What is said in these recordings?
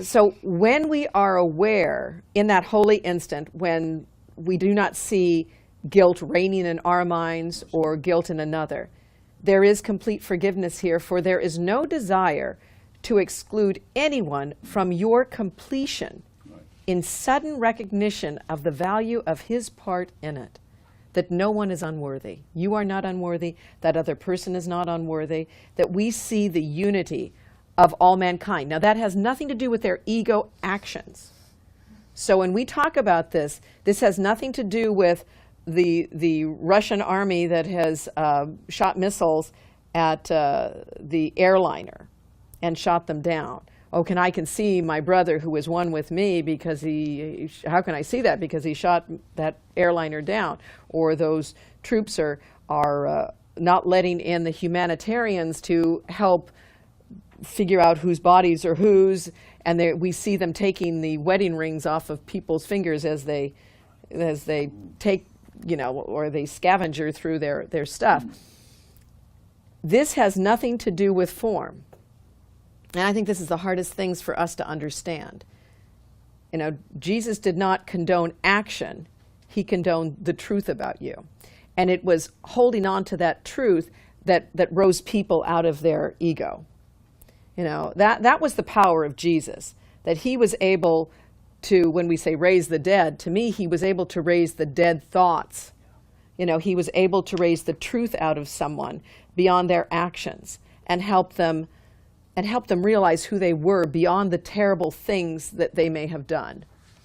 So when we are aware in that holy instant, when we do not see guilt reigning in our minds or guilt in another, there is complete forgiveness here, for there is no desire to exclude anyone from your completion in sudden recognition of the value of his part in it. That no one is unworthy. You are not unworthy. That other person is not unworthy. That we see the unity of all mankind. Now that has nothing to do with their ego actions. So when we talk about this, this has nothing to do with the Russian army that has shot missiles at the airliner and shot them down. Oh, I can see my brother who was one with me because how can I see that? Because he shot that airliner down. Or those troops are not letting in the humanitarians to help figure out whose bodies are whose, and we see them taking the wedding rings off of people's fingers as they take, or they scavenger through their stuff. This has nothing to do with form. And I think this is the hardest things for us to understand. Jesus did not condone action. He condoned the truth about you. And it was holding on to that truth that rose people out of their ego. That was the power of Jesus, that he was able to, when we say raise the dead, to me, he was able to raise the dead thoughts. He was able to raise the truth out of someone beyond their actions and help them realize who they were beyond the terrible things that they may have done.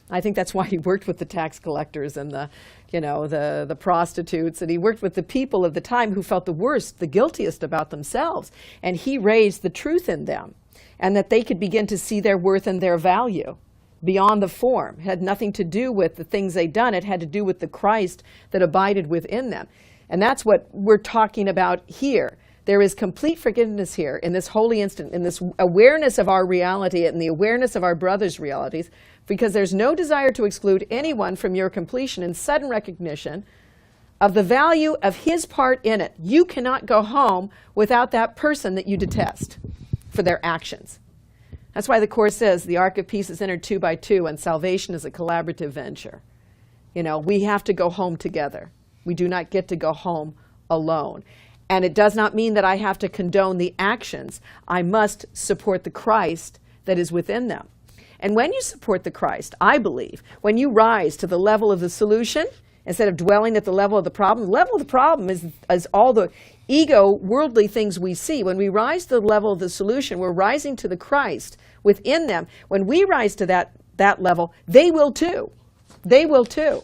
I think that's why he worked with the tax collectors and the prostitutes, and he worked with the people of the time who felt the worst, the guiltiest about themselves. And he raised the truth in them, and that they could begin to see their worth and their value beyond the form. It had nothing to do with the things they'd done. It had to do with the Christ that abided within them. And that's what we're talking about here. There is complete forgiveness here in this holy instant, in this awareness of our reality and the awareness of our brother's realities, because there's no desire to exclude anyone from your completion in sudden recognition of the value of his part in it. You cannot go home without that person that you detest for their actions. That's why the Course says the ark of peace is entered 2 by 2 and salvation is a collaborative venture. We have to go home together. We do not get to go home alone. And it does not mean that I have to condone the actions. I must support the Christ that is within them. And when you support the Christ, I believe, when you rise to the level of the solution, instead of dwelling at the level of the problem is all the ego, worldly things we see. When we rise to the level of the solution, we're rising to the Christ within them. When we rise to that level, they will too. They will too.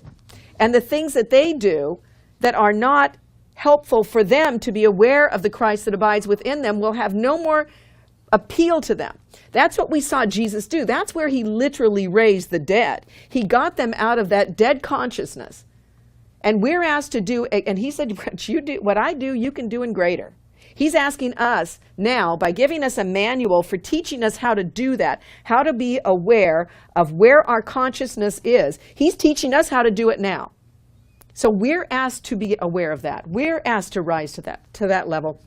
And the things that they do that are not helpful for them to be aware of the Christ that abides within them will have no more appeal to them. That's what we saw Jesus do. That's where he literally raised the dead. He got them out of that dead consciousness. And we're asked to do, and he said, what I do, you can do in greater. He's asking us now, by giving us a manual for teaching us how to do that, how to be aware of where our consciousness is. He's teaching us how to do it now. So we're asked to be aware of that. We're asked to rise to that level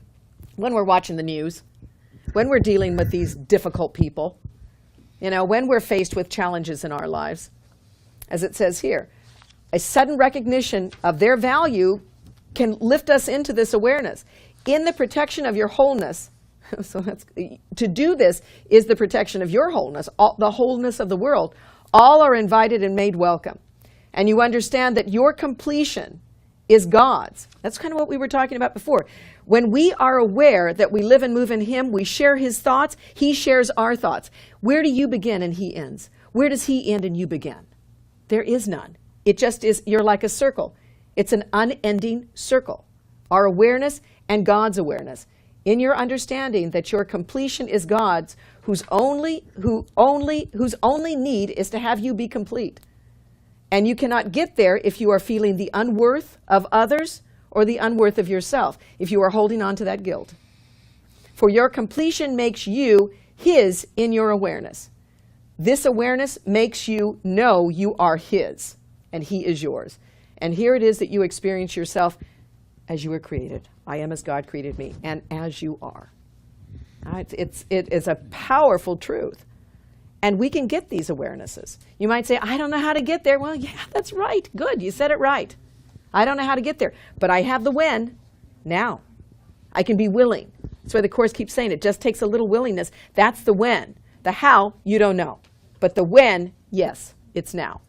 when we're watching the news, when we're dealing with these difficult people, when we're faced with challenges in our lives. As it says here, a sudden recognition of their value can lift us into this awareness. In the protection of your wholeness, to do this is the protection of your wholeness, the wholeness of the world. All are invited and made welcome. And you understand that your completion is God's. That's kind of what we were talking about before. When we are aware that we live and move in him, we share his thoughts, he shares our thoughts. Where do you begin and he ends? Where does he end and you begin? There is none. It just is, you're like a circle. It's an unending circle. Our awareness and God's awareness. In your understanding that your completion is God's, whose only need is to have you be complete. And you cannot get there if you are feeling the unworth of others or the unworth of yourself, if you are holding on to that guilt. For your completion makes you his in your awareness. This awareness makes you know you are his and he is yours. And here it is that you experience yourself as you were created. I am as God created me, and as you are. It is a powerful truth. And we can get these awarenesses. You might say, I don't know how to get there. Well, yeah, that's right. Good, you said it right. I don't know how to get there, but I have the when now. I can be willing. That's why the Course keeps saying it just takes a little willingness. That's the when. The how, you don't know. But the when, yes, it's now.